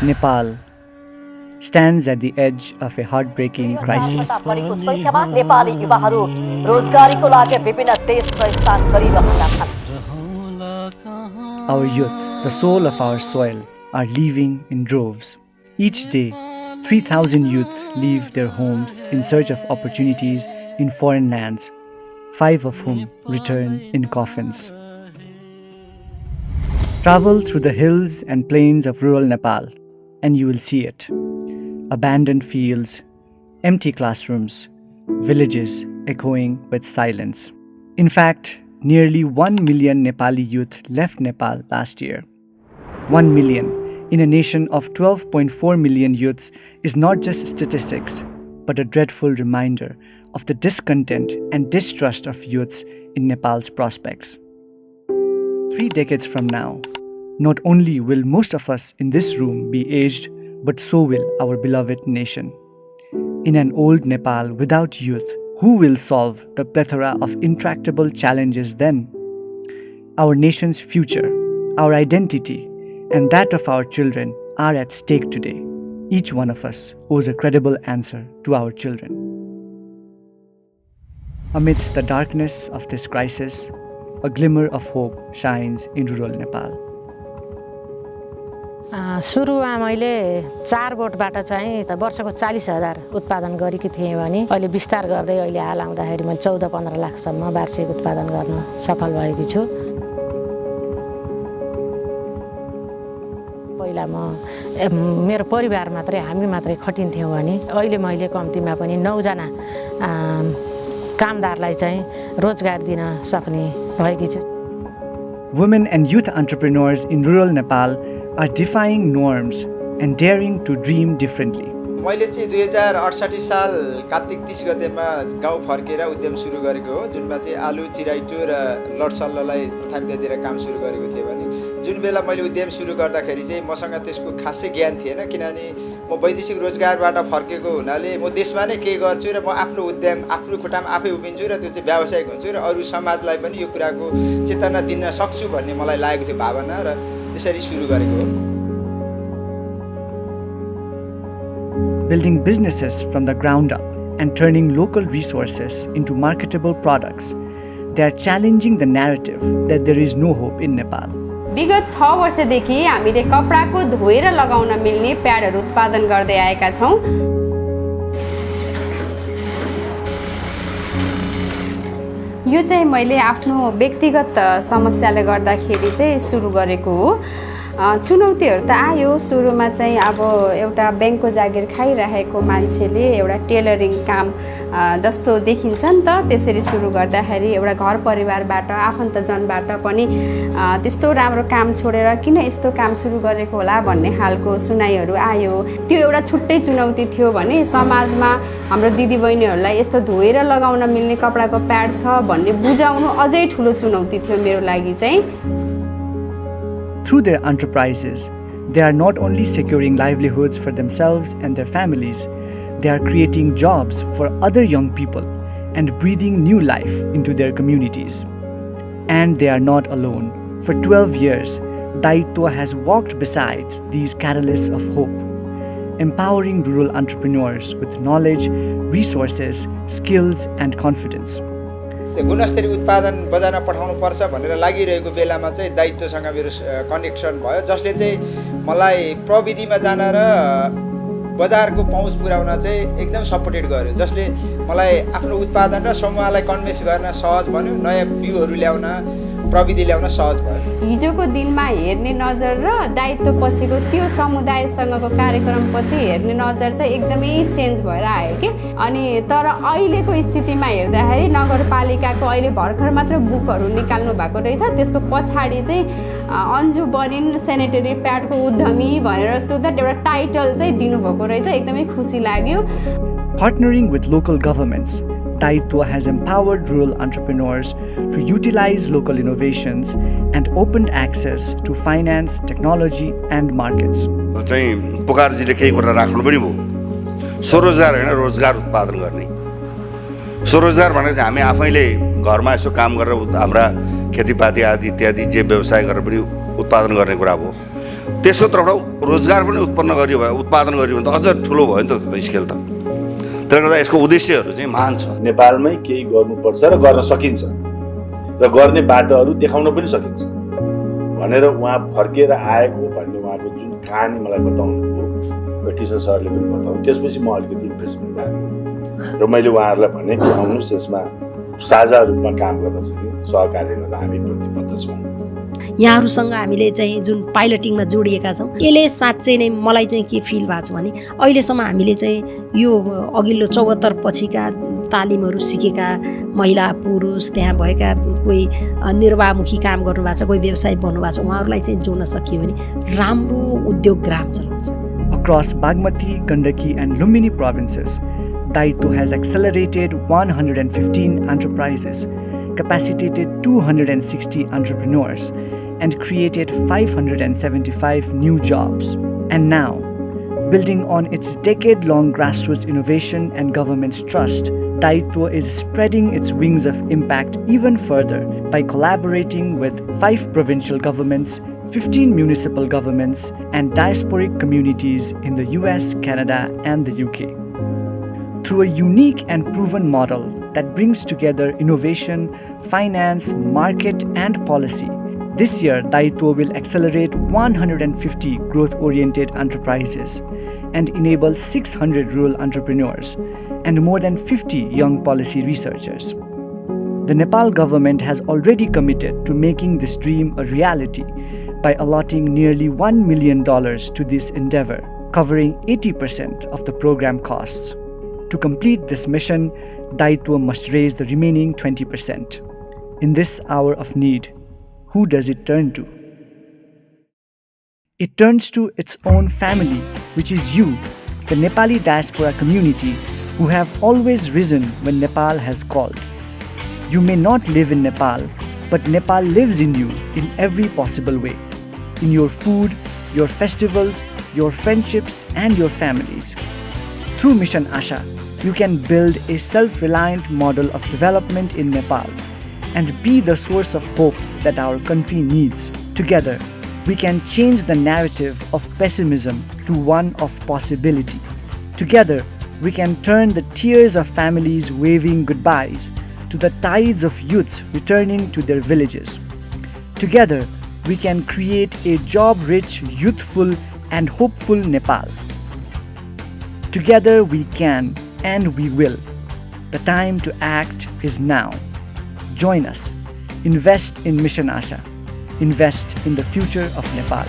Nepal stands at the edge of a heartbreaking crisis. Nepali युवाहरू रोजगारीको लागि विभिन्न देश प्रस्थान गरिरहेका छन्। Our youth, the soul of our soil, are leaving in droves. Each day, 3,000 youth leave their homes in search of opportunities in foreign lands, 5 of whom return in coffins. Travel through the hills and plains of rural Nepal, and you will see it. Abandoned fields, empty classrooms, villages echoing with silence. In fact, nearly 1 million Nepali youth left Nepal last year. 1 million in a nation of 12.4 million youths is not just statistics, but a dreadful reminder of the discontent and distrust of youths in Nepal's prospects. 3 decades from now, not only will most of us in this room be aged, but so will our beloved nation. In an old Nepal without youth, who will solve the plethora of intractable challenges then? Our nation's future, our identity, and that of our children are at stake today. Each one of us owes a credible answer to our children. Amidst the darkness of this crisis, a glimmer of hope shines in rural Nepal. सुरुमा मैले 4 बोटबाट चाहिँ त वर्षको 40,000 उत्पादन गरेकी थिएँ भने अहिले विस्तार गर्दै अहिले हाल आउँदाखेरि मैले 14-15 लाखसम्म वार्षिक उत्पादन गर्न सफल भएकी छु। पहिला म मेरो परिवार मात्रै हामी मात्रै खटिन्थ्यौँ भने अहिले मैले कम्तीमा पनि 9 जना कामदारलाई चाहिँ रोजगार दिन सक्ने भएकी छु। Women and youth entrepreneurs in rural Nepal are defying norms and daring to dream differently. मैले चाहिँ 2068 साल कार्तिक 30 गतेमा गाउँ फर्केर उद्यम सुरु गरेको हो, जुनमा चाहिँ आलु, चिराइटो र लडसल्ललाई प्राथमिकता दिएर काम सुरु गरेको थिएँ भने जुन बेला मैले उद्यम सुरु गर्दाखेरि चाहिँ मसँग त्यसको खासै ज्ञान थिएन, किनभने म वैदेशिक रोजगारबाट फर्केको हुनाले म देशमा नै के गर्छु र म आफ्नो उद्यम आफ्नो खुट्टामा आफै उभिन्छु र त्यो चाहिँ व्यावसायिक हुन्छु र अरू समाजलाई पनि यो कुराको चेतना दिन सक्छु भन्ने मलाई लागेको थियो भावना र त्यसरी सुरु गरेको हो। Building businesses from the ground up and turning local resources into marketable products, they are challenging the narrative that there is no hope in Nepal. विगत 6 वर्षदेखि हामीले कपडाको धोएर लगाउन मिल्ने प्याडहरू उत्पादन गर्दै आएका छौं। यो चाहिँ मैले आफ्नो व्यक्तिगत समस्याले गर्दाखेरि चाहिँ सुरु गरेको हो। चुनौतीहरू त आयो। सुरुमा चाहिँ अब एउटा बैंकको जागिर खाइरहेको मान्छेले एउटा टेलरिङ काम जस्तो देखिन्छ नि त, त्यसरी सुरु गर्दाखेरि एउटा घर परिवारबाट आफन्तजनबाट पनि त्यस्तो राम्रो काम छोडेर किन यस्तो काम सुरु गरेको होला भन्ने खालको सुनाइहरू आयो। त्यो एउटा छुट्टै चुनौती थियो भने समाजमा हाम्रो दिदीबहिनीहरूलाई यस्तो धोएर लगाउन मिल्ने कपडाको प्याड छ भन्ने बुझाउनु अझै ठुलो चुनौती थियो मेरो लागि चाहिँ। Through their enterprises, they are not only securing livelihoods for themselves and their families, they are creating jobs for other young people and breathing new life into their communities. And they are not alone. For 12 years, Daitwa has walked beside these catalysts of hope, empowering rural entrepreneurs with knowledge, resources, skills, and confidence. गुणस्तरीय उत्पादन बजारमा पठाउनु पर्छ भनेर लागिरहेको बेलामा चाहिँ दायित्वसँग मेरो कनेक्सन भयो, जसले चाहिँ मलाई प्रविधिमा जान र बजारको पहुँच पुर्याउन चाहिँ एकदम सपोर्टेड गर्यो, जसले मलाई आफ्नो उत्पादन र समूहलाई कन्भिन्स गर्न सहज बन्यो, नयाँ बिउहरू ल्याउन प्रविधि ल्याउन सहज भयो। हिजोको दिनमा हेर्ने नजर र दायित्व पछिको त्यो समुदायसँगको कार्यक्रम पछि हेर्ने नजर चाहिँ एकदमै चेन्ज भएर आयो कि। अनि तर अहिलेको स्थितिमा हेर्दाखेरि नगरपालिकाको अहिले भर्खर मात्र बुकहरू निकाल्नु भएको रहेछ, त्यसको पछाडि चाहिँ अन्जु बनिन सेनेटरी प्याडको उद्यमी भनेर सोध्दा एउटा टाइटल चाहिँ दिनुभएको रहेछ, एकदमै खुसी लाग्यो। Partnering with local governments, Daitwa has empowered rural entrepreneurs to utilize local innovations and opened access to finance, technology, and markets. चाहिँ पुकारजीले केही कुरा राख्नु पनि भयो, स्वरोजगार हैन रोजगार उत्पादन गर्ने। स्वरोजगार भनेको चाहिँ हामी आफैले घरमा यसो काम गरेर हाम्रा खेतीपाती आदि इत्यादि जे व्यवसाय गरेर पनि उत्पादन गर्ने कुरा हो। त्यसको तर्फबाट रोजगार पनि उत्पादन गरियो भने त अझ ठुलो भयो नि त स्केल त। त्यसले गर्दा यसको उद्देश्यहरू चाहिँ महान छ। नेपालमै केही गर्नुपर्छ र गर्न सकिन्छ र गर्ने बाटोहरू देखाउन पनि सकिन्छ भनेर उहाँ फर्केर आएको भन्ने उहाँको जुन कहानी मलाई बताउनु भयो र किशन सरले पनि बताउनु, त्यसपछि म अलिकति इम्प्रेस पनि भएको र मैले उहाँहरूलाई भने कि आउनुहोस् यसमा साझा रूपमा काम गर्न सक्ने सहकार्य गर्न हामी प्रतिबद्ध छौँ। यहाँहरूसँग हामीले चाहिँ जुन पाइलटिङमा जोडिएका छौँ, यसले साँच्चै नै मलाई चाहिँ के फिल भएको छ भने अहिलेसम्म हामीले चाहिँ यो अघिल्लो 74 पछिका तालिमहरू सिकेका महिला पुरुष, त्यहाँ भएका कोही निर्वाहमुखी काम गर्नुभएको छ, कोही व्यवसाय बन्नुभएको छ, उहाँहरूलाई चाहिँ जोड्न सकियो भने राम्रो उद्योग ग्राम चलाउँछ। Across Bagmati, Gandaki and Lumbini provinces, Daityo has accelerated 115 enterprises, capacitated 260 entrepreneurs, and created 575 new jobs. And now, building on its decade-long grassroots innovation and government's trust, Daityo is spreading its wings of impact even further by collaborating with 5 provincial governments, 15 municipal governments, and diasporic communities in the US, Canada, and the UK. Through a unique and proven model that brings together innovation, finance, market, and policy, this year Daityo will accelerate 150 growth-oriented enterprises and enable 600 rural entrepreneurs and more than 50 young policy researchers. The Nepal government has already committed to making this dream a reality by allotting nearly $1 million to this endeavor, covering 80% of the program costs. To complete this mission, Daityo must raise the remaining 20%. In this hour of need, who does it turn to? It turns to its own family, which is you, the Nepali diaspora community, who have always risen when Nepal has called. You may not live in Nepal, but Nepal lives in you in every possible way. In your food, your festivals, your friendships, and your families. Through Mission Asha, you can build a self-reliant model of development in Nepal and be the source of hope that our country needs. Together, we can change the narrative of pessimism to one of possibility. Together, we can turn the tears of families waving goodbyes to the tides of youths returning to their villages. Together, we can create a job-rich, youthful, and hopeful Nepal. Together we can and we will. The time to act is now. Join us. Invest in Mission Asha. Invest in the future of Nepal.